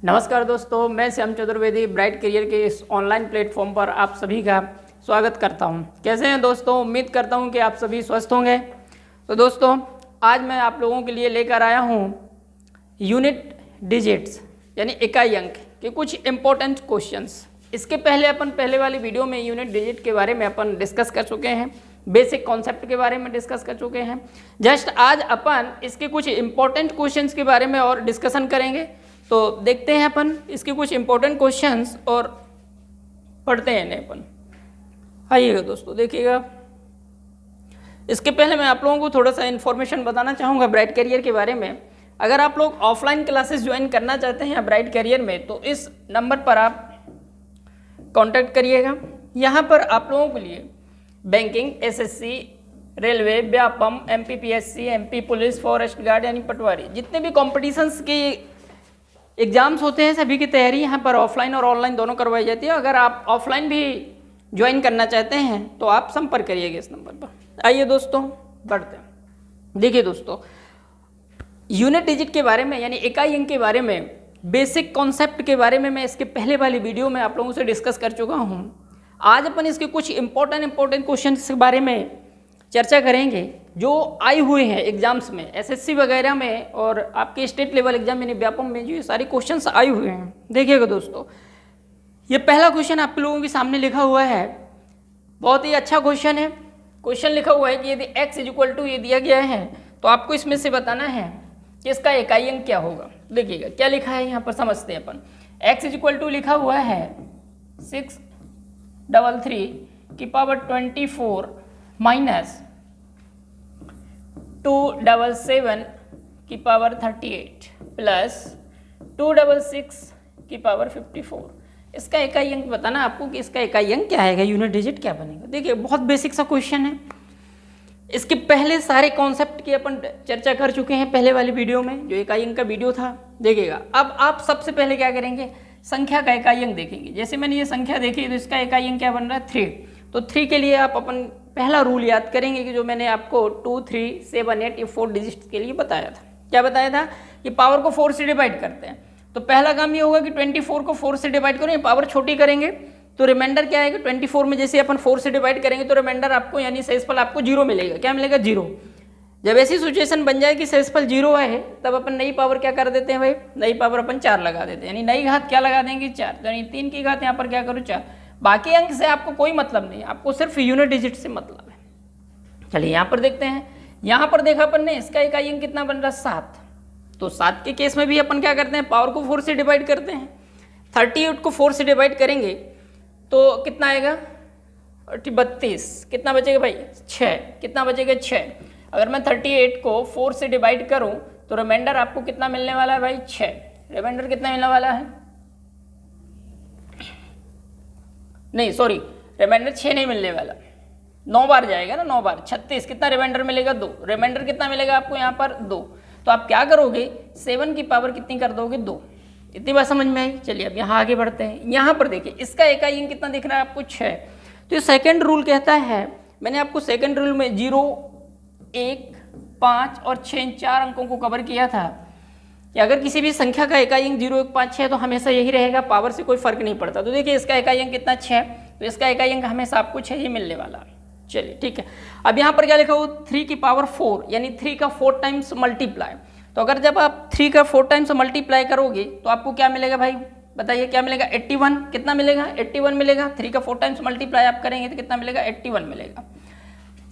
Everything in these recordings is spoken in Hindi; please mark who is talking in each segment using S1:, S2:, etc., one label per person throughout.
S1: नमस्कार दोस्तों, मैं श्याम चतुर्वेदी ब्राइट करियर के इस ऑनलाइन प्लेटफॉर्म पर आप सभी का स्वागत करता हूं। कैसे हैं दोस्तों? उम्मीद करता हूं कि आप सभी स्वस्थ होंगे। तो दोस्तों, आज मैं आप लोगों के लिए लेकर आया हूं यूनिट डिजिट्स यानी इकाई अंक के कुछ इम्पोर्टेंट क्वेश्चंस। इसके पहले अपन पहले वाली वीडियो में यूनिट डिजिट के बारे में अपन डिस्कस कर चुके हैं, बेसिक कॉन्सेप्ट के बारे में डिस्कस कर चुके हैं। जस्ट आज अपन इसके कुछ इम्पोर्टेंट क्वेश्चंस के बारे में और डिस्कशन करेंगे। तो देखते हैं अपन इसके कुछ इंपॉर्टेंट क्वेश्चंस और पढ़ते हैं इन्हें अपन। आइएगा दोस्तों, देखिएगा। इसके पहले मैं आप लोगों को थोड़ा सा इन्फॉर्मेशन बताना चाहूँगा ब्राइट करियर के बारे में। अगर आप लोग ऑफलाइन क्लासेस ज्वाइन करना चाहते हैं ब्राइट करियर में, तो इस नंबर पर आप कांटेक्ट करिएगा। यहाँ पर आप लोगों के लिए banking, SSC, railway, Vyapam, MPPSC, MP police, forest guard यानी पटवारी, जितने भी कॉम्पिटिशन्स की एग्जाम्स होते हैं सभी की तैयारी यहाँ पर ऑफलाइन और ऑनलाइन दोनों करवाई जाती है। अगर आप ऑफलाइन भी ज्वाइन करना चाहते हैं तो आप संपर्क करिएगा इस नंबर पर। आइए दोस्तों, बढ़ते हैं। देखिए दोस्तों, यूनिट डिजिट के बारे में यानी इकाई अंक के बारे में, बेसिक कॉन्सेप्ट के बारे में मैं इसके पहले वाली वीडियो में आप लोगों से डिस्कस कर चुका हूँ। आज अपन इसके कुछ इंपॉर्टेंट क्वेश्चन के बारे में चर्चा करेंगे जो आए हुए हैं एग्जाम्स में, एसएससी वगैरह में और आपके स्टेट लेवल एग्जाम यानी व्यापम में जो ये सारे क्वेश्चंस आए हुए हैं। देखिएगा दोस्तों, ये पहला क्वेश्चन आप लोगों के सामने लिखा हुआ है। बहुत ही अच्छा क्वेश्चन है। क्वेश्चन लिखा हुआ है कि यदि x = ये दिया गया है तो आपको इसमें से बताना है कि इसका इकाई अंक क्या होगा। देखिएगा क्या लिखा है यहाँ पर, समझते हैं अपन। x = लिखा हुआ है 633 की पावर 24 माइनस 277 की पावर 38 प्लस 266 की पावर 54। इसका इकाई अंक बताना आपको कि इसका इकाई अंक क्या आएगा, यूनिट डिजिट क्या बनेगा। देखिए बहुत बेसिक सा क्वेश्चन है। इसके पहले सारे कॉन्सेप्ट की अपन चर्चा कर चुके हैं पहले वाली वीडियो में, जो इकाई अंक का वीडियो था। देखिएगा अब आप सबसे पहले क्या करेंगे, संख्या का इकाई अंक देखेंगे। जैसे मैंने ये संख्या देखी तो इसका इकाई अंक क्या बन रहा है, 3। तो 3 के लिए आप अपन पहला रूल याद करेंगे कि जो मैंने आपको 2, 3, 7, 8 ये 4 डिजिट्स के लिए बताया था। क्या बताया था कि पावर को 4 से डिवाइड करते हैं। तो पहला काम ये होगा कि 24 को 4 से डिवाइड करेंगे, पावर छोटी करेंगे तो रिमाइंडर क्या आएगा, 24 में जैसे अपन 4 से डिवाइड करेंगे तो रिमाइंडर आपको यानी शेषफल आपको 0 मिलेगा। क्या मिलेगा, 0। जब ऐसी सिचुएशन बन जाए कि शेषफल 0 है तब अपन नई पावर क्या कर देते हैं भाई, नई पावर अपन 4 लगा देते हैं। यानी नई घात क्या लगा देंगे, 4। यानी 3 की घात यहाँ पर क्या करूँ, 4। बाकी अंक से आपको कोई मतलब नहीं, आपको सिर्फ यूनिट डिजिट से मतलब है। चलिए यहाँ पर देखते हैं। यहाँ पर देखा अपन ने इसका इकाई अंक कितना बन रहा है, 7। तो 7 के केस में भी अपन क्या करते हैं, पावर को 4 से डिवाइड करते हैं। 38 को 4 से डिवाइड करेंगे तो कितना आएगा, 32। कितना बचेगा भाई, 6। कितना बचेगा, 6। अगर मैं 38 को 4 से डिवाइड करूं तो रिमाइंडर आपको कितना मिलने वाला है भाई, 6। रिमाइंडर कितना मिलने वाला है, नहीं सॉरी, रिमाइंडर 6 नहीं मिलने वाला, 9 बार जाएगा ना, 9 बार 36। कितना रिमाइंडर मिलेगा, 2। रिमाइंडर कितना मिलेगा आपको यहाँ पर, 2। तो आप क्या करोगे, 7 की पावर कितनी कर दोगे, 2। इतनी बात समझ में आई। चलिए अब यहाँ आगे बढ़ते हैं। यहाँ पर देखिए इसका इकाई अंक कितना दिख रहा है आपको, 6। तो ये सेकेंड रूल कहता है, मैंने आपको सेकेंड रूल में 0, 1, 5 और 6 इन 4 अंकों को कवर किया था कि अगर किसी भी संख्या का इकाई अंक 0, 1, 5, 6 तो हमेशा यही रहेगा, पावर से कोई फर्क नहीं पड़ता। तो देखिए इसका इकाई अंक कितना, 6। तो इसका इकाई अंक हमेशा आपको 6 ही मिलने वाला। चलिए ठीक है। अब यहाँ पर क्या लिखा हो, 3 की पावर 4 यानी 3 का 4 टाइम्स मल्टीप्लाई। तो अगर जब आप 3 का 4 टाइम्स मल्टीप्लाई करोगे तो आपको क्या मिलेगा भाई, बताइए क्या मिलेगा, 81। कितना मिलेगा, 81 मिलेगा। 3 का 4 टाइम्स मल्टीप्लाई आप करेंगे तो कितना मिलेगा, 81 मिलेगा।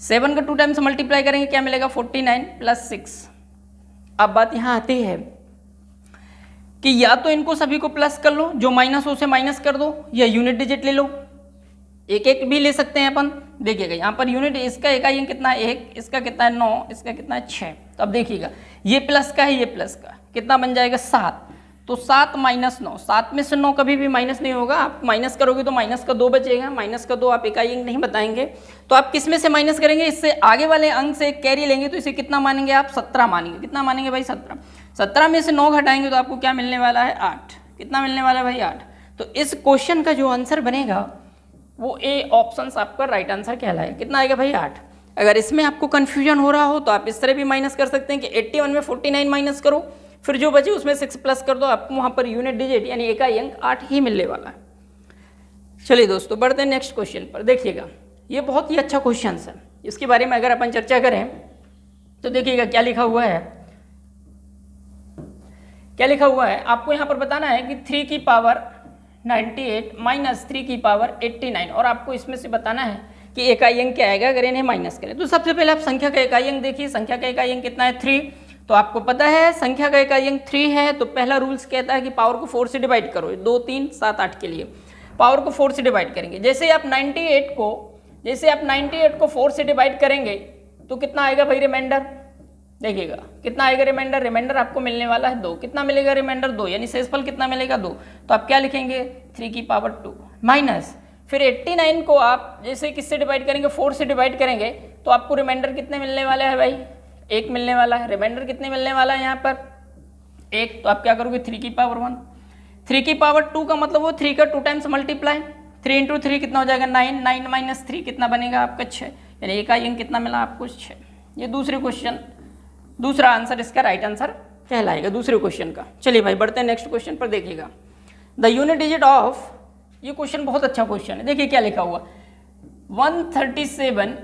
S1: 7 का 2 टाइम्स मल्टीप्लाई करेंगे क्या मिलेगा, 49 प्लस 6। अब बात यहाँ आती है कि या तो इनको सभी को प्लस कर लो, जो माइनस हो से माइनस कर दो, या यूनिट डिजिट ले लो, एक एक भी ले सकते हैं अपन। देखिएगा यहाँ पर यूनिट, इसका इकाई अंक कितना है, 1, इसका कितना है 9, इसका कितना है 6। तो अब देखिएगा ये प्लस का है, ये प्लस का, कितना बन जाएगा, 7। तो 7 माइनस 9, 7 में से 9 कभी भी माइनस नहीं होगा। आप माइनस करोगे तो माइनस का 2 बचेगा, माइनस का 2 आप इकाई अंक नहीं बताएंगे। तो आप किस में से माइनस करेंगे, इससे आगे वाले अंक से कैरी लेंगे तो इसे कितना मानेंगे आप, 17 मानेंगे। कितना मानेंगे भाई, 17। 17 में से 9 घटाएंगे तो आपको क्या मिलने वाला है, 8। कितना मिलने वाला है भाई, 8। तो इस क्वेश्चन का जो आंसर बनेगा वो ए ऑप्शन आपका राइट आंसर कहलाएगा। कितना आएगा भाई, 8। अगर इसमें आपको कंफ्यूजन हो रहा हो तो आप इस तरह भी माइनस कर सकते हैं कि 81 में 49 माइनस करो, फिर जो बचे उसमें 6 प्लस कर दो, आपको वहाँ पर यूनिट डिजिट यानी इकाई अंक 8 ही मिलने वाला है। चलिए दोस्तों बढ़ते हैं नेक्स्ट क्वेश्चन पर। देखिएगा ये बहुत ही अच्छा क्वेश्चन है, इसके बारे में अगर अपन चर्चा करें तो देखिएगा क्या लिखा हुआ है। क्या लिखा हुआ है आपको यहाँ पर बताना है कि 3 की पावर 98 माइनस 3 की पावर 89, और आपको इसमें से बताना है कि इकाई अंक क्या आएगा अगर इन्हें माइनस करें। तो सबसे पहले आप संख्या का इकाई अंक देखिए, संख्या का इकाई अंक कितना है 3, तो आपको पता है संख्या का इकाई अंक 3 है, तो पहला रूल्स कहता है कि पावर को 4 से डिवाइड करो, 2 3 7 8 के लिए पावर को 4 से डिवाइड करेंगे। जैसे आप 98 को 4 से डिवाइड करेंगे तो कितना आएगा भाई रिमाइंडर, देखिएगा कितना आएगा रिमाइंडर आपको मिलने वाला है 2। कितना मिलेगा रिमाइंडर 2, यानी शेषफल कितना मिलेगा 2। तो आप क्या लिखेंगे 3 की पावर 2 माइनस फिर 89 को आप जैसे किससे डिवाइड करेंगे 4 से डिवाइड करेंगे तो आपको रिमाइंडर कितने मिलने वाले हैं भाई 1 मिलने वाला है। रिमाइंडर कितने मिलने वाला है यहाँ पर 1, तो आप क्या करोगे 3 की पावर 1। 3 की पावर 2 का मतलब वो 3 का 2 टाइम्स मल्टीप्लाई, 3 इंटू 3 कितना हो जाएगा 9, 9 माइनस 3 कितना बनेगा आपका 6, यानी इकाई अंक कितना मिला आपको 6। ये दूसरे क्वेश्चन, दूसरा आंसर इसका राइट आंसर कहलाएगा दूसरे क्वेश्चन का। चलिए भाई बढ़ते हैं नेक्स्ट क्वेश्चन पर। देखिएगा द यूनिट डिजिट ऑफ, ये क्वेश्चन बहुत अच्छा क्वेश्चन है। देखिए क्या लिखा हुआ 137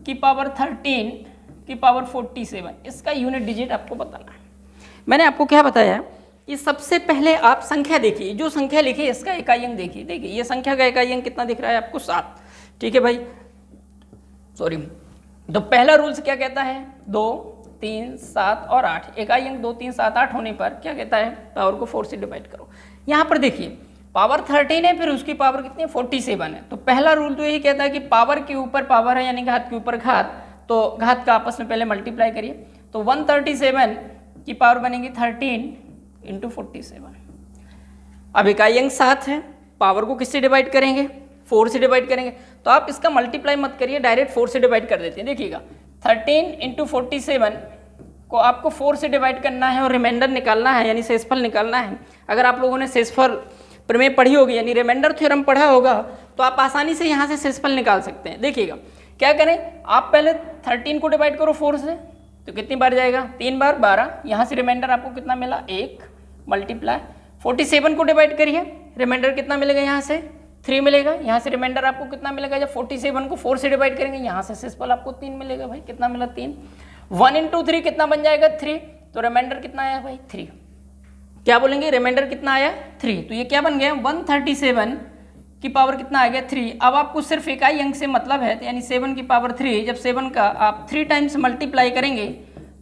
S1: की पावर 13 की पावर 47, इसका यूनिट डिजिट आपको बताना है। मैंने आपको क्या बताया कि सबसे पहले आप संख्या देखिए, जो संख्या लिखी है इसका इकाई अंक देखिए। देखिए ये संख्या का इकाई अंक कितना दिख रहा है आपको 7, ठीक है भाई, सॉरी। तो पहला रूल्स क्या कहता है 2 3 7 और 8, इकाई अंक 2 3 7 8 होने पर क्या कहता है पावर को 4 से डिवाइड करो। यहाँ पर देखिए पावर 13 है, फिर उसकी पावर कितनी है 47 है। तो पहला रूल तो यही कहता है कि पावर के ऊपर पावर है यानी घात के ऊपर घात, तो घात का आपस में पहले मल्टीप्लाई करिए। तो 137 की पावर बनेगी 13 इंटू 47। अब इकाई अंक 7 है, पावर को किससे डिवाइड करेंगे 4 से डिवाइड करेंगे, तो आप इसका मल्टीप्लाई मत करिए, डायरेक्ट 4 से डिवाइड कर देते हैं। देखिएगा 13 इंटू 47 को आपको 4 से डिवाइड करना है और रिमाइंडर निकालना है यानी शेषफल निकालना है। अगर आप लोगों ने शेषफल प्रमेय पढ़ी होगी यानी रिमाइंडर थ्योरम पढ़ा होगा तो आप आसानी से यहाँ से शेषफल निकाल सकते हैं। देखिएगा क्या करें, आप पहले 13 को डिवाइड करो 4 से, तो कितनी बार जाएगा 3 बार 12, यहाँ से रिमाइंडर आपको कितना मिला 1 मल्टीप्लाई 47 को डिवाइड करिए, रिमाइंडर कितना मिलेगा यहाँ से 3 मिलेगा, यहाँ से रिमाइंडर आपको कितना मिलेगा, जब 47 को 4 से डिवाइड करेंगे यहाँ से शेषफल आपको 3 मिलेगा भाई, कितना मिला 3। 1 इंटू 3 कितना बन जाएगा 3, तो रिमाइंडर कितना आया भाई 3, क्या बोलेंगे रिमाइंडर कितना आया 3। तो ये क्या बन गया 137 की पावर कितना आ गया 3। अब आपको सिर्फ इकाई अंक से मतलब है, तो यानी 7 की पावर 3, जब 7 का आप 3 टाइम्स मल्टीप्लाई करेंगे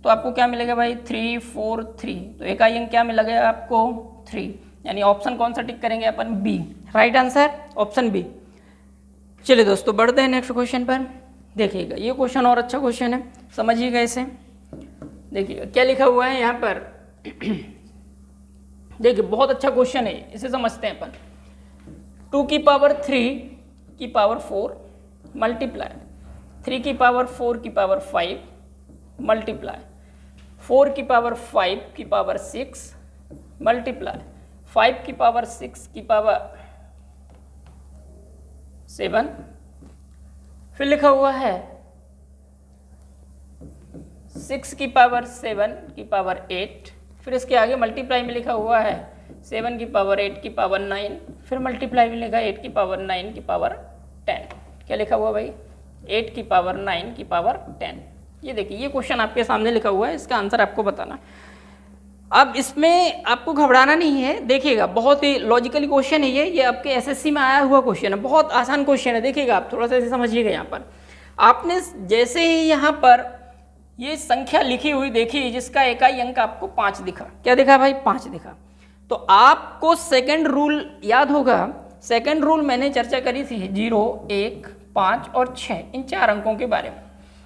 S1: तो आपको क्या मिलेगा भाई 3 4 3, तो इकाई अंक क्या मिलेगा आपको 3, यानी ऑप्शन कौन सा टिक करेंगे अपन B, right answer option B. चलिए दोस्तों बढ़ते हैं नेक्स्ट क्वेश्चन पर। देखिएगा ये क्वेश्चन और अच्छा क्वेश्चन है, समझिएगा इसे। देखिएगा क्या लिखा हुआ है यहाँ पर देखिए बहुत अच्छा क्वेश्चन है, इसे समझते हैं अपन। 2 की पावर 3 की पावर 4 मल्टीप्लाई 3 की पावर 4 की पावर 5 मल्टीप्लाई 4 की पावर 5 की पावर 6 मल्टीप्लाई 5 की पावर 6 की पावर 7, फिर लिखा हुआ है 6 की पावर 7 की पावर 8, फिर इसके आगे मल्टीप्लाई में लिखा हुआ है 7 की पावर 8 की पावर 9, फिर मल्टीप्लाई में लिखा है 8 की पावर 9 की पावर 10। क्या लिखा हुआ भाई 8 की पावर 9 की पावर 10। ये देखिए ये क्वेश्चन आपके सामने लिखा हुआ है, इसका आंसर आपको बताना। अब इसमें आपको घबराना नहीं है, देखिएगा बहुत ही लॉजिकली क्वेश्चन है ये आपके एसएससी में आया हुआ क्वेश्चन है, बहुत आसान क्वेश्चन है। देखिएगा आप थोड़ा सा इसे समझिएगा। यहाँ पर आपने जैसे ही यहाँ पर ये संख्या लिखी हुई देखी जिसका इकाई अंक आपको 5 दिखा, क्या दिखा भाई 5 दिखा, तो आपको सेकंड रूल याद होगा। सेकंड रूल मैंने चर्चा करी थी 0 1 5 और 6 इन 4 अंकों के बारे में,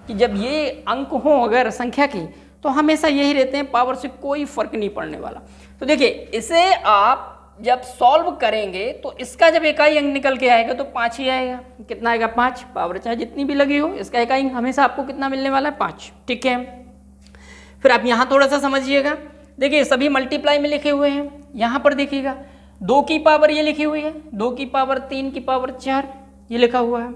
S1: कि जब ये अंक हो अगर संख्या की तो हमेशा यही रहते हैं, पावर से कोई फर्क नहीं पड़ने वाला। तो देखिए इसे आप जब सॉल्व करेंगे तो इसका जब इकाई अंक निकल के आएगा तो 5 ही आएगा। कितना आएगा 5, पावर चाहे जितनी भी लगी हो इसका इकाई अंक हमेशा आपको कितना मिलने वाला है 5, ठीक है। फिर आप यहाँ थोड़ा सा समझिएगा, देखिए सभी मल्टीप्लाई में लिखे हुए हैं। यहाँ पर देखिएगा 2 की पावर ये लिखी हुई है, 2 की पावर 3 की पावर 4 ये लिखा हुआ है।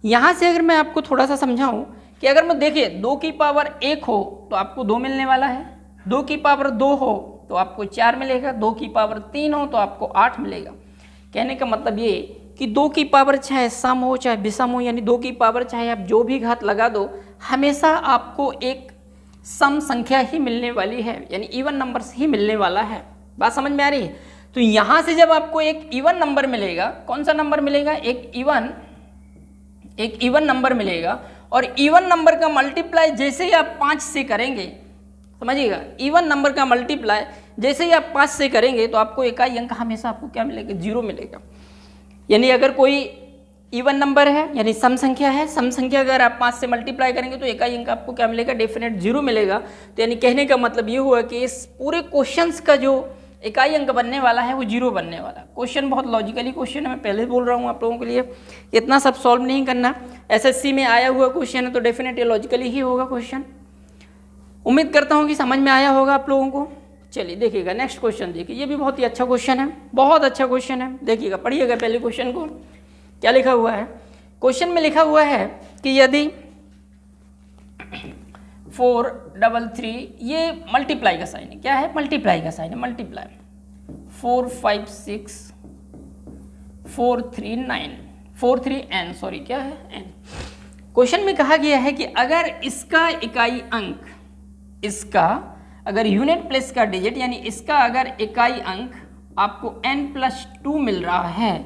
S1: यहाँ से अगर मैं आपको थोड़ा सा समझाऊँ कि अगर मैं देखिए 2 की पावर 1 हो तो आपको 2 मिलने वाला है, 2 की पावर 2 हो तो आपको 4 मिलेगा, 2 की पावर 3 हो तो आपको 8 मिलेगा। कहने का मतलब ये कि 2 की पावर चाहे सम हो चाहे विषम हो, यानी 2 की पावर चाहे आप जो भी घात लगा दो, हमेशा आपको एक सम संख्या ही मिलने वाली है, यानी इवन नंबर्स ही मिलने वाला है। बात समझ में आ रही है? तो यहाँ से जब आपको एक इवन नंबर मिलेगा, कौन सा नंबर मिलेगा? एक इवन नंबर मिलेगा, और इवन नंबर का मल्टीप्लाई जैसे ही आप 5 से करेंगे, समझिएगा, इवन नंबर का मल्टीप्लाई जैसे ही आप 5 से करेंगे तो आपको इकाई अंक हमेशा आपको क्या मिलेगा? 0 मिलेगा। यानी अगर कोई इवन नंबर है यानी सम संख्या है, सम संख्या अगर आप 5 से मल्टीप्लाई करेंगे तो इकाई अंक आपको क्या मिलेगा? डेफिनेट 0 मिलेगा। तो यानी कहने का मतलब ये हुआ कि इस पूरे क्वेश्चंस का जो इकाई अंक बनने वाला है वो 0 बनने वाला। क्वेश्चन बहुत लॉजिकली क्वेश्चन है, मैं पहले बोल रहा हूँ आप लोगों के लिए, इतना सब सॉल्व नहीं करना। एसएससी में आया हुआ क्वेश्चन है तो डेफिनेटली लॉजिकली ही होगा क्वेश्चन। उम्मीद करता हूँ कि समझ में आया होगा आप लोगों को। चलिए देखिएगा नेक्स्ट क्वेश्चन, देखिए ये भी बहुत ही अच्छा क्वेश्चन है, बहुत अच्छा क्वेश्चन है। देखिएगा, पढ़िएगा पहले क्वेश्चन को, क्या लिखा हुआ है। क्वेश्चन में लिखा हुआ है कि यदि 433, ये मल्टीप्लाई का साइन है, क्या है? मल्टीप्लाई का साइन है, मल्टीप्लाई 4 5 6 4 3 9 4 3 n, सॉरी क्या है? n। क्वेश्चन में कहा गया है कि अगर इसका इकाई अंक, इसका अगर यूनिट प्लेस का डिजिट यानी इसका अगर इकाई अंक आपको n+2 मिल रहा है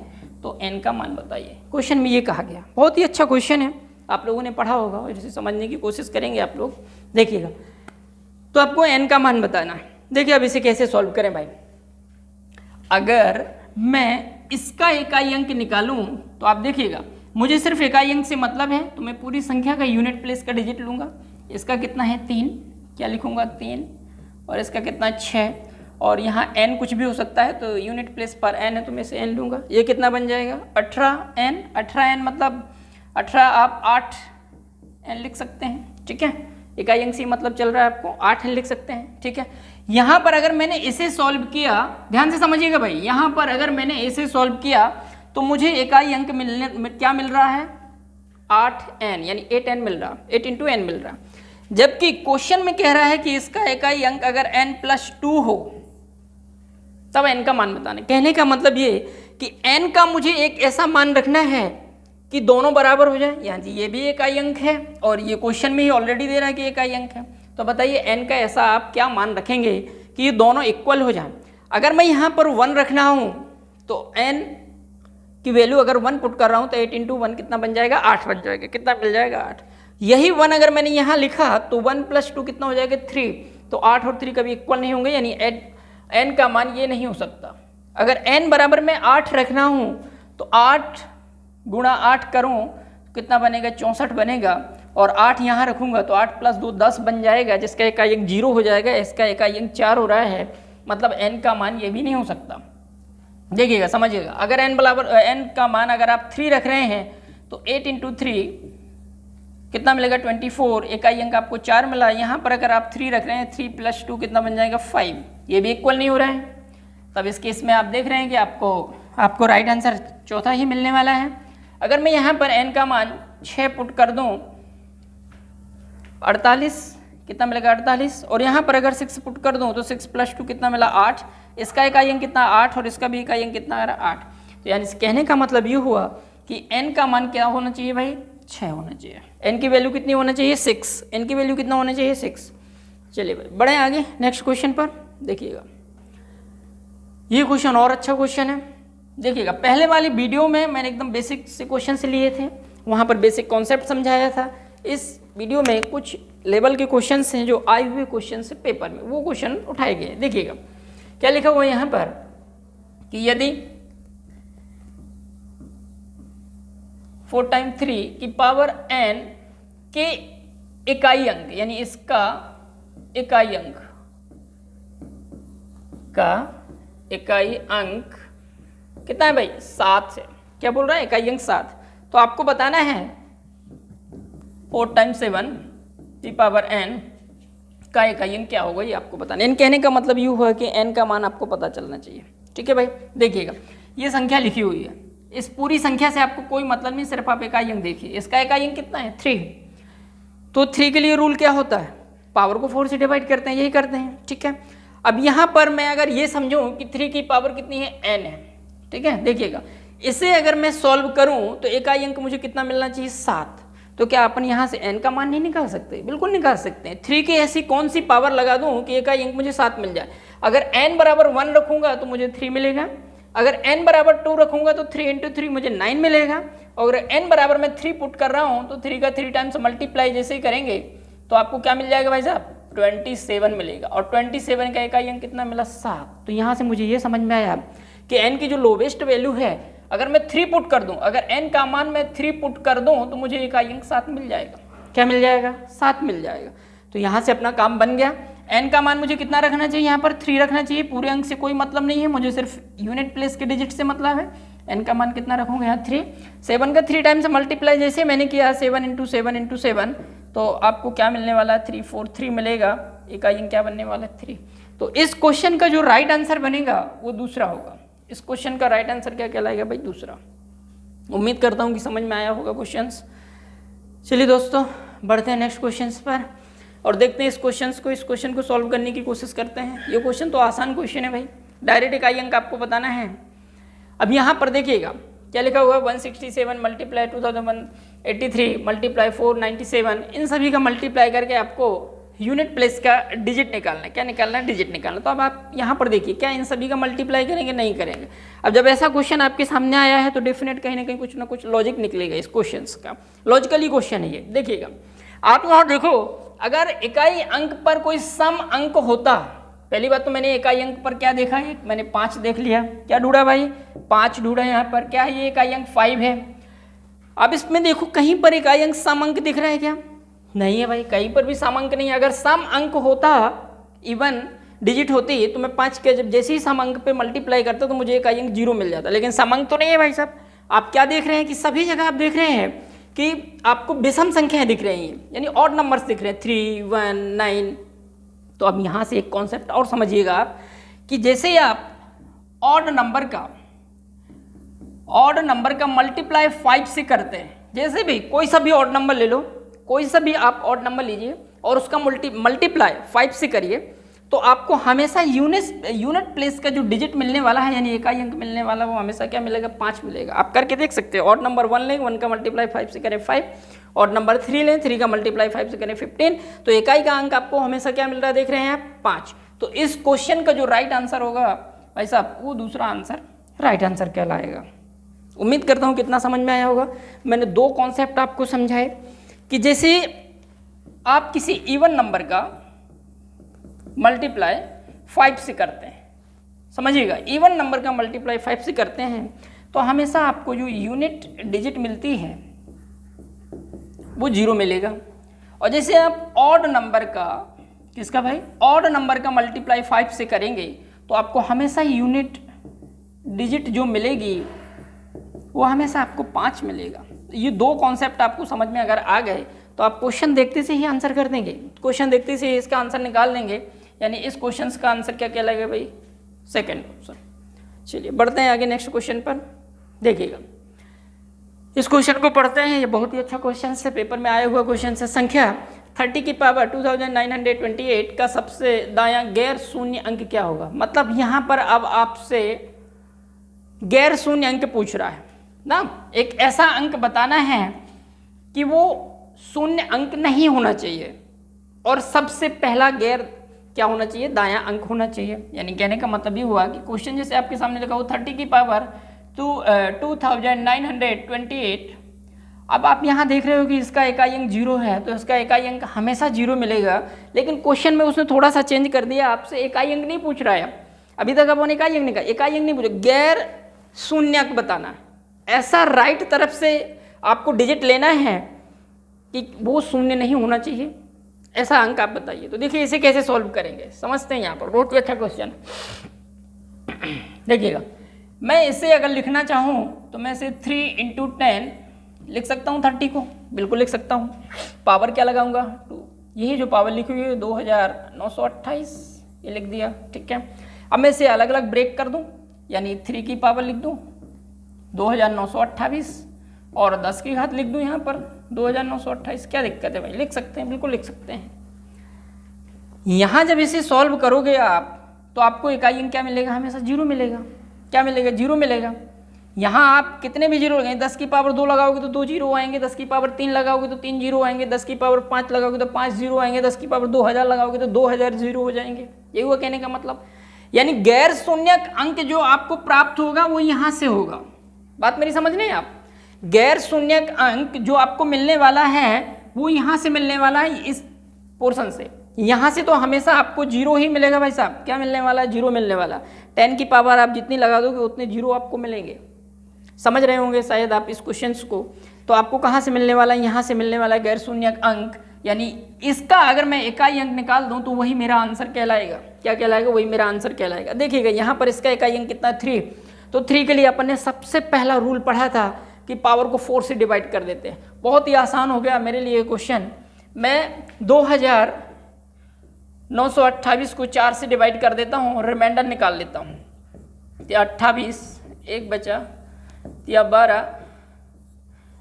S1: तो n का मान बताइए। क्वेश्चन में ये कहा गया, बहुत ही अच्छा क्वेश्चन है, आप लोगों ने पढ़ा होगा और इसे समझने की कोशिश करेंगे आप लोग। देखिएगा, तो आपको n का मान बताना है। देखिए अब इसे कैसे सॉल्व करें भाई। अगर मैं इसका इकाई अंक निकालूं तो आप देखिएगा, मुझे सिर्फ इकाई अंक से मतलब है तो मैं पूरी संख्या का यूनिट प्लेस का डिजिट लूंगा। इसका कितना है? 3, क्या लिखूंगा? 3, और इसका कितना? 6, और यहाँ n कुछ भी हो सकता है तो यूनिट प्लेस पर n है तो मैं से n लूँगा। ये कितना बन जाएगा? 18n। 18n मतलब 18 आप 8n लिख सकते हैं, ठीक है। इकाई अंक से मतलब चल रहा है आपको, 8n लिख सकते हैं, ठीक है। यहाँ पर अगर मैंने इसे सॉल्व किया, ध्यान से समझिएगा भाई, यहाँ पर अगर मैंने इसे सॉल्व किया तो मुझे इकाई अंक क्या मिल रहा है? 8n, यानी 8n मिल रहा, 8 × n मिल रहा। जबकि क्वेश्चन में कह रहा है कि इसका इकाई अंक अगर n+2 हो तब n का मान बताना। कहने का मतलब ये कि n का मुझे एक ऐसा मान रखना है कि दोनों बराबर हो जाए। यहाँ जी ये भी इकाई अंक है और ये क्वेश्चन में ही ऑलरेडी दे रहा है कि इकाई अंक है, तो बताइए n का ऐसा आप क्या मान रखेंगे कि ये दोनों इक्वल हो जाए। अगर मैं यहाँ पर 1 रखना हूँ तो n की वैल्यू अगर 1 पुट कर रहा हूँ तो 8 × 1 कितना बन जाएगा? 8 बन जाएगा। कितना मिल जाएगा? 8। यही 1 अगर मैंने यहाँ लिखा तो 1+2 कितना हो जाएगा? 3। तो 8 और 3 कभी इक्वल नहीं होंगे, यानी n का मान ये नहीं हो सकता। अगर n बराबर में 8 रखना हूँ तो 8 × 8 करूँ कितना बनेगा? 64 बनेगा, और 8 यहाँ रखूँगा तो 8 + 2 10 बन जाएगा, जिसका इकाई अंक 0 हो जाएगा। इसका इकाई अंक 4 हो रहा है, मतलब n का मान ये भी नहीं हो सकता। देखिएगा, समझिएगा, अगर n का मान अगर आप 3 रख रहे हैं तो 8 × 3 कितना मिलेगा? 24। इकाई अंक आपको 4 मिला। यहाँ पर अगर आप 3 रख रहे हैं, 3 + 2 कितना बन जाएगा? 5। ये भी इक्वल नहीं हो रहा है, तब इस केस में आप देख रहे हैं कि आपको राइट आंसर चौथा ही मिलने वाला है। अगर मैं यहाँ पर n का मान 6 पुट कर दूँ, 48 कितना मिलेगा? 48, और यहाँ पर अगर 6 पुट कर दूँ तो 6 + 2 कितना मिला? 8। इसका इकाई अंक कितना? 8, और इसका भी इकाई अंक कितना आ रहा? 8। तो यानी कहने का मतलब ये हुआ कि n का मान क्या होना चाहिए भाई? 6 होना चाहिए। n की वैल्यू कितनी होना चाहिए? 6। n की वैल्यू कितना होना चाहिए? 6। चलिए भाई बढ़े आगे नेक्स्ट क्वेश्चन पर। देखिएगा, ये क्वेश्चन और अच्छा क्वेश्चन है। देखिएगा, पहले वाली वीडियो में मैंने एकदम बेसिक से क्वेश्चन से लिए थे, वहाँ पर बेसिक कॉन्सेप्ट समझाया था। इस वीडियो में कुछ लेवल के क्वेश्चंस हैं जो आए हुए क्वेश्चन से पेपर में, वो क्वेश्चन उठाए गए। देखिएगा क्या लिखा हुआ है यहाँ पर कि यदि 4 × 3 की पावर n के इकाई अंक, यानी इसका इकाई अंक का इकाई अंक कितना है भाई? 7 है। क्या बोल रहा है? इकाई अंक 7। तो आपको बताना है 4 × 7 की पावर n का इकाई अंक क्या होगा, ये आपको बताना है। n कहने का मतलब यूँ हुआ कि n का मान आपको पता चलना चाहिए, ठीक है भाई। देखिएगा, ये संख्या लिखी हुई है, इस पूरी संख्या से आपको कोई मतलब नहीं, सिर्फ आप इकाई अंक देखिए। इसका इकाई अंक कितना है? 3। तो 3 के लिए रूल क्या होता है? पावर को 4 से डिवाइड करते हैं, यही करते हैं, ठीक है। अब यहाँ पर मैं अगर ये समझूं कि 3 की पावर कितनी है n है, ठीक है, देखिएगा इसे अगर मैं सॉल्व करूं तो इकाई अंक मुझे कितना मिलना चाहिए 7। तो क्या अपन यहाँ से n का मान नहीं निकाल सकते? बिल्कुल निकाल सकते हैं। 3 की ऐसी कौन सी पावर लगा दूं कि इकाई अंक मुझे 7 मिल जाए। अगर n बराबर 1 रखूंगा तो मुझे 3 मिलेगा, अगर n बराबर 2 रखूंगा तो 3 × 3 मुझे 9 मिलेगा, और अगर n बराबर मैं 3 पुट कर रहा हूँ तो 3 का 3 टाइम्स मल्टीप्लाई जैसे ही करेंगे तो आपको क्या मिल जाएगा भाई साहब, 27 मिलेगा। और 27 का इकाई अंक कितना मिला, 7। तो यहाँ से मुझे ये समझ में आया कि n की जो लोवेस्ट वैल्यू है अगर मैं 3 पुट कर दूं, अगर n का मान मैं 3 पुट कर दूं तो मुझे इकाई अंक 7 मिल जाएगा। क्या मिल जाएगा, 7 मिल जाएगा। तो यहाँ से अपना काम बन गया। n का मान मुझे कितना रखना चाहिए, यहाँ पर 3 रखना चाहिए। पूरे अंक से कोई मतलब नहीं है, मुझे सिर्फ यूनिट प्लेस के डिजिट से मतलब है। n का मान कितना रखूंगा, यहाँ 3। 7 का 3 टाइम्स मल्टीप्लाई जैसे मैंने किया 7 × 7 × 7, तो आपको क्या मिलने वाला है, 3 4 3 मिलेगा। इकाई अंक क्या बनने वाला है, 3। तो इस क्वेश्चन का जो राइट आंसर बनेगा वो दूसरा होगा। इस क्वेश्चन का राइट आंसर क्या कहलाएगा भाई, दूसरा। उम्मीद करता हूँ कि समझ में आया होगा क्वेश्चंस। चलिए दोस्तों बढ़ते हैं नेक्स्ट क्वेश्चंस पर और देखते हैं इस क्वेश्चन को सॉल्व करने की कोशिश करते हैं। ये क्वेश्चन तो आसान क्वेश्चन है भाई, डायरेक्ट इकाई अंक आपको बताना है। अब यहाँ पर देखिएगा क्या लिखा हुआ है, 167 मल्टीप्लाई 2183 मल्टीप्लाई 497, इन सभी का मल्टीप्लाई करके आपको यूनिट प्लेस का डिजिट निकालना है। क्या निकालना है, डिजिट निकालना। तो अब आप यहाँ पर देखिए, क्या इन सभी का मल्टीप्लाई करेंगे, नहीं करेंगे। अब जब ऐसा क्वेश्चन आपके सामने आया है तो डेफिनेट कहीं ना कहीं कुछ ना कुछ लॉजिक निकलेगा इस क्वेश्चन का। लॉजिकली क्वेश्चन है ये। देखिएगा आप यहाँ देखो, अगर इकाई अंक पर कोई सम अंक होता, पहली बात तो मैंने इकाई अंक पर क्या देखा है, मैंने 5 देख लिया। क्या ढूंढा भाई, 5 ढूंढा। यहाँ पर क्या है, ये इकाई अंक 5 है। अब इसमें देखो कहीं पर इकाई अंक सम अंक दिख रहा है क्या, नहीं है भाई, कहीं पर भी सम अंक नहीं है। अगर सम अंक होता, इवन डिजिट होती, तो मैं 5 के जब जैसे ही सम अंक पे मल्टीप्लाई करता तो मुझे इकाई अंक 0 मिल जाता। लेकिन सम अंक तो नहीं है भाई साहब। आप क्या देख रहे हैं कि सभी जगह आप देख रहे हैं कि आपको विषम संख्याएं दिख रही हैं, यानी ऑड नंबर्स दिख रहे हैं, 3 1 9। तो अब यहाँ से एक कॉन्सेप्ट और समझिएगा आप कि जैसे ही आप ऑड नंबर का मल्टीप्लाई 5 से करते हैं, जैसे भी कोई सा भी ऑड नंबर ले लो, कोई सा भी आप ऑड नंबर लीजिए और उसका मल्टीप्लाई 5 से करिए, तो आपको हमेशा यूनिट प्लेस का जो डिजिट मिलने वाला है, यानी इकाई अंक मिलने वाला, वो हमेशा क्या मिलेगा, 5 मिलेगा। आप करके देख सकते हैं। ऑड नंबर 1 लें, 1 का मल्टीप्लाई 5 से करें 5, ऑड नंबर 3 लें, 3 का मल्टीप्लाई 5 से करें 15, तो इकाई का अंक आपको हमेशा क्या मिल रहा है, देख रहे हैं आप, 5। तो इस क्वेश्चन का जो राइट आंसर होगा भाई साहब, वो दूसरा आंसर राइट आंसर कहलाएगा। उम्मीद करता हूँ कितना समझ में आया होगा। मैंने 2 कॉन्सेप्ट आपको समझाए कि जैसे आप किसी इवन नंबर का मल्टीप्लाई 5 से करते हैं, समझिएगा, इवन नंबर का मल्टीप्लाई 5 से करते हैं तो हमेशा आपको जो यूनिट डिजिट मिलती है वो 0 मिलेगा। और जैसे आप ऑड नंबर का, किसका भाई, ऑड नंबर का मल्टीप्लाई 5 से करेंगे तो आपको हमेशा यूनिट डिजिट जो मिलेगी वो हमेशा आपको 5 मिलेगा। ये 2 कॉन्सेप्ट आपको समझ में अगर आ गए तो आप क्वेश्चन देखते से ही आंसर कर देंगे, क्वेश्चन देखते से ही इसका आंसर निकाल देंगे। यानी इस क्वेश्चन का आंसर क्या कहलाएगा भाई, सेकंड ऑप्शन। चलिए बढ़ते हैं आगे नेक्स्ट क्वेश्चन पर। देखिएगा इस क्वेश्चन को पढ़ते हैं, ये बहुत ही अच्छा क्वेश्चन है, पेपर में आया हुआ क्वेश्चन है। संख्या 30 की पावर 2928 का सबसे दायां गैर शून्य अंक क्या होगा। मतलब यहाँ पर अब आपसे गैर शून्य अंक पूछ रहा है ना, एक ऐसा अंक बताना है कि वो शून्य अंक नहीं होना चाहिए और सबसे पहला गैर क्या होना चाहिए, दायां अंक होना चाहिए। यानी कहने का मतलब ये हुआ कि क्वेश्चन जैसे आपके सामने लिखा हो 30 की पावर 2928, अब आप यहाँ देख रहे हो कि इसका इकाई अंक 0 है तो इसका इकाई अंक हमेशा 0 मिलेगा। लेकिन क्वेश्चन में उसने थोड़ा सा चेंज कर दिया, आपसे इकाई अंक नहीं पूछ रहा है, अभी तक अपन इकाई अंक नहीं पूछे, गैर शून्य अंक बताना। ऐसा राइट तरफ से आपको डिजिट लेना है कि वो शून्य नहीं होना चाहिए, ऐसा अंक आप बताइए। तो देखिए इसे कैसे सॉल्व करेंगे, समझते हैं। यहाँ पर बहुत ही अच्छा क्वेश्चन देखिएगा, मैं इसे अगर लिखना चाहूँ तो मैं इसे 3 × 10 लिख सकता हूँ, 30 को बिल्कुल लिख सकता हूँ। पावर क्या लगाऊंगा, 2। यही जो पावर लिखी हुई है 2928, ये लिख दिया, ठीक है। अब मैं इसे अलग अलग ब्रेक कर दूँ, यानी 3 की पावर लिख दूँ 2928 और 10 की घात लिख दूँ यहाँ पर 2928। क्या दिक्कत है भाई, लिख सकते हैं, बिल्कुल लिख सकते हैं। यहाँ जब इसे सॉल्व करोगे आप तो आपको इकाई अंक क्या मिलेगा, हमेशा जीरो मिलेगा। क्या मिलेगा, जीरो मिलेगा। यहाँ आप कितने भी जीरो लगाएंगे, 10 की पावर 2 लगाओगे तो 2 जीरो आएंगे, 10 की पावर 3 लगाओगे तो 3 जीरो आएंगे, 10 की पावर 5 लगाओगे तो 5 जीरो आएंगे, 10 की पावर 2000 लगाओगे तो 2000 जीरो हो जाएंगे। ये हुआ कहने का मतलब। यानी गैर शून्यक अंक जो आपको प्राप्त होगा वो यहाँ से होगा। बात मेरी समझ रहे हैं आप? गैर शून्यक अंक जो आपको मिलने वाला है वो यहाँ से मिलने वाला है, इस पोर्शन से। यहाँ से तो हमेशा आपको जीरो ही मिलेगा भाई साहब। क्या मिलने वाला है, जीरो मिलने वाला। 10 की पावर आप जितनी लगा दोगे उतने जीरो आपको मिलेंगे। समझ रहे होंगे शायद आप इस क्वेश्चन को। तो आपको कहाँ से मिलने वाला है, यहाँ से मिलने वाला है गैर शून्यक अंक। यानी इसका अगर मैं इकाई अंक निकाल दूं तो वही मेरा आंसर कहलाएगा। क्या कहलाएगा, वही मेरा आंसर कहलाएगा। देखिएगा यहाँ पर इसका इकाई अंक कितना, 3। तो 3 के लिए अपन ने सबसे पहला रूल पढ़ा था कि पावर को 4 से डिवाइड कर देते हैं। बहुत ही आसान हो गया मेरे लिए क्वेश्चन। मैं 2928 को 4 से डिवाइड कर देता हूँ, रिमाइंडर निकाल लेता हूँ। 28, 1 बचा, या 12,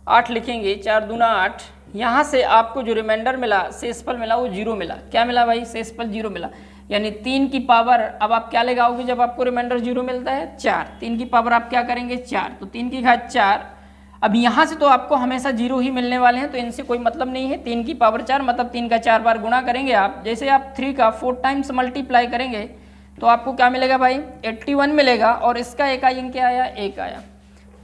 S1: 8 लिखेंगे, 4 दूना 8। यहाँ से आपको जो रिमाइंडर मिला, शेषफल मिला, वो जीरो मिला। क्या मिला भाई, शेषफल जीरो मिला। यानी 3 की पावर अब आप क्या लगाओगे जब आपको रिमाइंडर जीरो मिलता है, 4। 3 की पावर आप क्या करेंगे, 4। तो 3 की घात 4। अब यहाँ से तो आपको हमेशा जीरो ही मिलने वाले हैं, तो इनसे कोई मतलब नहीं है। 3 की पावर 4 मतलब 3 का 4 बार गुणा करेंगे आप। जैसे आप 3 का 4 टाइम्स मल्टीप्लाई करेंगे तो आपको क्या मिलेगा भाई, 81 मिलेगा। और इसका इकाई अंक क्या आया, 1 आया।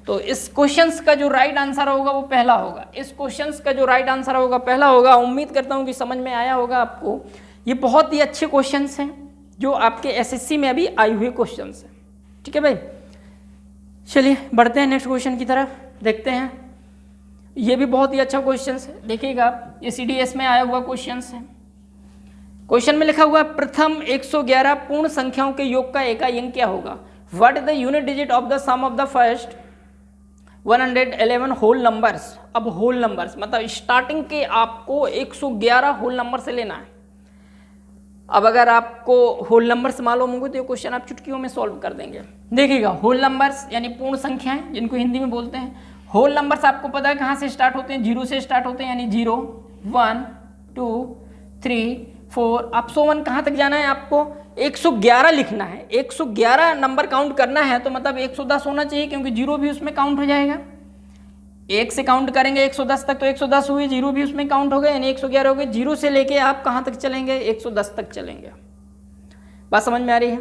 S1: तो इस क्वेश्चंस का जो राइट आंसर होगा वो पहला होगा। इस क्वेश्चंस का जो राइट आंसर होगा पहला होगा। उम्मीद करता हूँ कि समझ में आया होगा आपको। ये बहुत ही अच्छे क्वेश्चंस हैं जो आपके एसएससी में अभी आए हुए क्वेश्चंस हैं। ठीक है भाई, चलिए बढ़ते हैं नेक्स्ट क्वेश्चन की तरफ, देखते हैं। ये भी बहुत ही अच्छा क्वेश्चन है, देखिएगा आप। ये CDS में आया हुआ क्वेश्चन है। क्वेश्चन में लिखा हुआ प्रथम 111 पूर्ण संख्याओं के योग का इकाई अंक क्या होगा। What is the unit digit of the sum of the first 111 whole numbers. अब होल नंबर्स मतलब स्टार्टिंग के आपको 111 होल नंबर से लेना है। अब अगर आपको होल नंबर्स मालूम होंगे तो ये क्वेश्चन आप चुटकियों में सॉल्व कर देंगे। देखिएगा, होल नंबर्स यानी पूर्ण संख्याएं जिनको हिंदी में बोलते हैं। होल नंबर्स आपको पता है कहाँ से स्टार्ट होते हैं, जीरो से स्टार्ट होते हैं। यानी 0, 1, 2, 3, 4 अब 101 कहाँ तक जाना है आपको, 111 लिखना है। 111 नंबर काउंट करना है तो मतलब 110 होना चाहिए, क्योंकि जीरो भी उसमें काउंट हो जाएगा। 1 से काउंट करेंगे 110 तक तो 110 हुए, जीरो भी उसमें काउंट हो गए, यानी 111 हो गए। जीरो से लेके आप कहाँ तक चलेंगे, 110 तक चलेंगे। बात समझ में आ रही है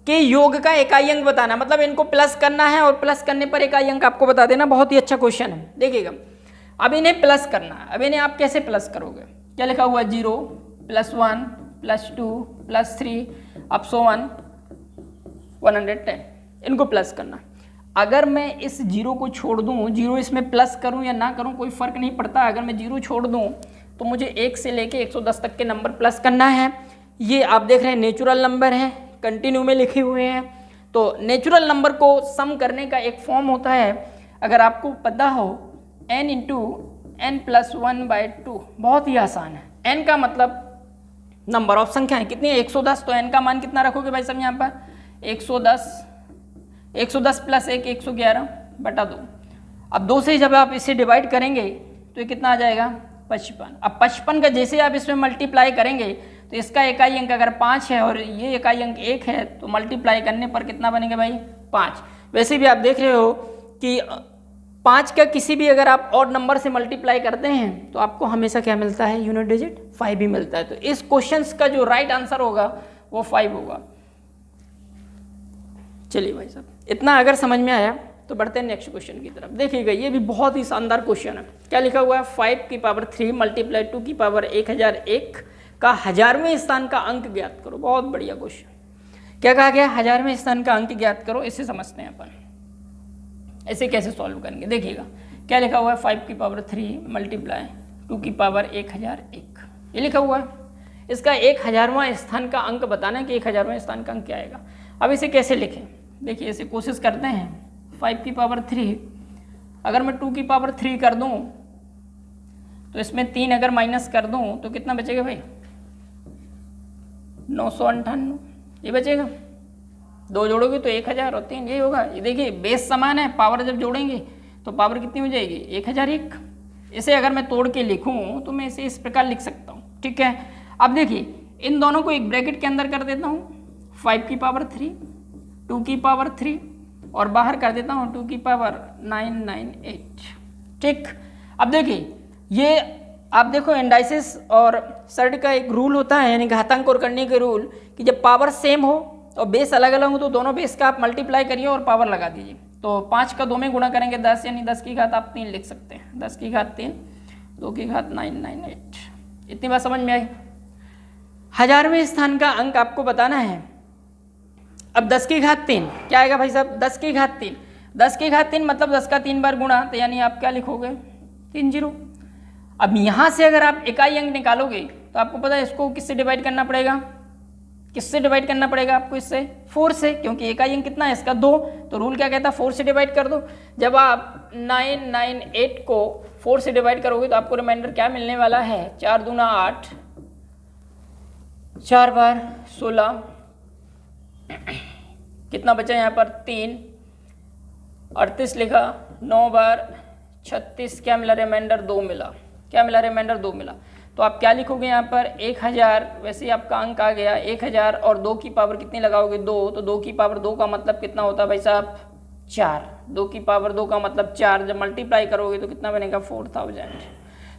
S1: कि योग का इकाई अंक बताना, मतलब इनको प्लस करना है और प्लस करने पर इकाई अंक आपको बता देना। बहुत ही अच्छा क्वेश्चन है। देखिएगा, अब इन्हें प्लस करना है। अब इन्हें आप कैसे प्लस करोगे, क्या लिखा हुआ है, 0 + 1 + 2 + 3 अब 110 इनको प्लस करना। अगर मैं इस जीरो को छोड़ दूं, जीरो इसमें प्लस करूं या ना करूं कोई फर्क नहीं पड़ता। अगर मैं जीरो छोड़ दूं तो मुझे 1 से लेके 110 तक के नंबर प्लस करना है। ये आप देख रहे हैं नेचुरल नंबर है, कंटिन्यू में लिखे हुए हैं। तो नेचुरल नंबर को सम करने का एक फॉर्म होता है, अगर आपको पता हो, n × n + 1/2। बहुत ही आसान है। n का मतलब नंबर ऑफ संख्याएं कितनी है, 110। तो n का मान कितना रखोगे भाई साहब यहाँ पर, 110 + 1 111/2। अब 2 से जब आप इसे डिवाइड करेंगे तो ये कितना आ जाएगा, 55। अब 55 का जैसे आप इसमें मल्टीप्लाई करेंगे तो इसका इकाई अंक अगर 5 है और ये इकाई अंक 1 है तो मल्टीप्लाई करने पर कितना बनेगा भाई, 5। वैसे भी आप देख रहे हो कि 5 का किसी भी अगर आप ऑड नंबर से मल्टीप्लाई करते हैं तो आपको हमेशा क्या मिलता है, यूनिट डिजिट 5 ही मिलता है। तो इस क्वेश्चन का जो राइट आंसर होगा वो 5 होगा। चलिए भाई साहब, इतना अगर समझ में आया तो बढ़ते हैं नेक्स्ट क्वेश्चन की तरफ। देखिएगा, ये भी बहुत ही शानदार क्वेश्चन है। क्या लिखा हुआ है, 5 की पावर 3 × 2 की पावर 1001 का 1000वें स्थान का अंक ज्ञात करो। बहुत बढ़िया क्वेश्चन। क्या कहा गया, 1000वें स्थान का अंक ज्ञात करो। इसे समझते हैं अपन, ऐसे कैसे सॉल्व करेंगे। देखिएगा, क्या लिखा हुआ है, 5 की पावर 3 × 2 की पावर 1001 ये लिखा हुआ है। इसका 1000वां स्थान का अंक बताना है कि 1000वें स्थान का अंक क्या आएगा। अब इसे कैसे लिखें, देखिए इसे कोशिश करते हैं। 5 की पावर 3 अगर मैं 2 की पावर 3 कर दूं तो इसमें 3 अगर माइनस कर दूं तो कितना बचेगा भाई, 958 ये बचेगा। 2 जोड़ोगे तो 1000 और 3 यही होगा। ये देखिए बेस समान है, पावर जब जोड़ेंगे तो पावर कितनी हो जाएगी, 1001। इसे अगर मैं तोड़ के लिखूं तो मैं इसे इस प्रकार लिख सकता हूँ। ठीक है, अब देखिए इन दोनों को एक ब्रैकेट के अंदर कर देता हूँ। 5 की पावर 3, 2 की पावर 3 और बाहर कर देता हूँ 2 की पावर 998। ठीक, अब देखिए ये आप देखो इंडाइसिस और सर्ड का एक रूल होता है, यानी घातांक और करने के रूल, कि जब पावर सेम हो और बेस अलग अलग हो तो दोनों बेस का आप मल्टीप्लाई करिए और पावर लगा दीजिए। तो 5 का 2 में गुणा करेंगे 10, यानी 10 की घात आप 3 लिख सकते हैं, 10 की घात 3, 2 की घात 998। इतनी बात समझ में आई। 1000वें स्थान का अंक आपको बताना है। अब 10 की घात 3 क्या आएगा भाई साहब? 10 की घात 3, 10 की घात 3 मतलब 10 का 3 बार गुणा, तो यानी आप क्या लिखोगे? 3 0। अब यहाँ से अगर आप इकाई अंक निकालोगे तो आपको पता है इसको किससे डिवाइड करना पड़ेगा? किससे डिवाइड करना पड़ेगा आपको? इससे 4 से, क्योंकि इकाई अंक कितना है इसका? 2। तो रूल क्या कहता है? 4 से डिवाइड कर दो। जब आप 998 को 4 से डिवाइड करोगे तो आपको रिमाइंडर क्या मिलने वाला है? 4 दूना 8, 4 बार 16, कितना बचा यहाँ पर? 3, 38 लिखा, 9 बार 36, क्या मिला? रिमाइंडर 2 मिला। क्या मिला? रिमाइंडर 2 मिला। तो आप क्या लिखोगे यहाँ पर? 1000, वैसे ही आपका अंक आ गया 1000 और 2 की पावर कितनी लगाओगे? 2। तो 2 की पावर 2 का मतलब कितना होता है भाई साहब? 4। 2 की पावर 2 का मतलब 4, जब मल्टीप्लाई करोगे तो कितना बनेगा? 4000।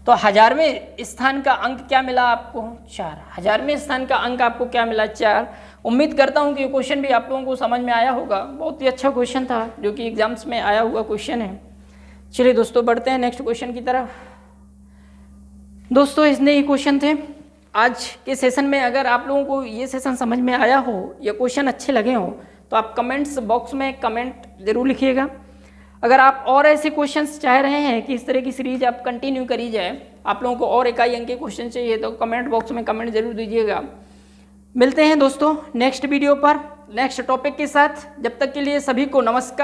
S1: तो 1000वें स्थान का अंक क्या मिला आपको? 4। 1000वें स्थान का अंक आपको क्या मिला? 4। उम्मीद करता हूँ कि ये क्वेश्चन भी आप लोगों को समझ में आया होगा। बहुत ही अच्छा क्वेश्चन था जो कि एग्जाम्स में आया हुआ क्वेश्चन है। चलिए दोस्तों बढ़ते हैं नेक्स्ट क्वेश्चन की तरफ। दोस्तों इतने ही क्वेश्चन थे आज के सेशन में। अगर आप लोगों को ये सेशन समझ में आया हो या क्वेश्चन अच्छे लगे हो तो आप कमेंट्स बॉक्स में कमेंट जरूर लिखिएगा। अगर आप और ऐसे क्वेश्चंस चाह रहे हैं कि इस तरह की सीरीज आप कंटिन्यू करी जाए, आप लोगों को और इकाई अंक के क्वेश्चन चाहिए, तो कमेंट बॉक्स में कमेंट जरूर दीजिएगा। मिलते हैं दोस्तों नेक्स्ट वीडियो पर नेक्स्ट टॉपिक के साथ। जब तक के लिए सभी को नमस्कार।